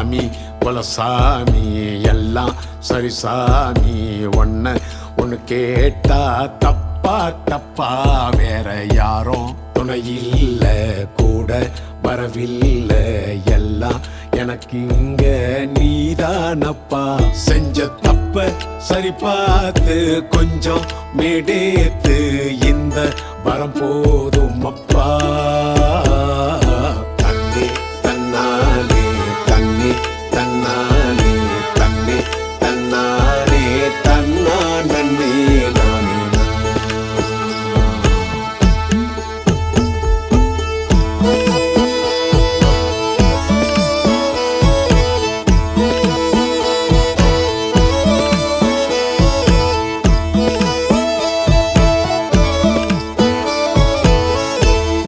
சாமி குலசாமி எல்லாம் சரி சாமி ஒன்னு கேட்டா தப்பா தப்பா வேற யாரும் துணையில்ல கூட வரவில்லை எல்லாம் எனக்கு இங்க நீதானப்பா செஞ்ச தப்ப சரி பார்த்து கொஞ்சம் மேடேத்து இந்த வரம் போதும் அப்பா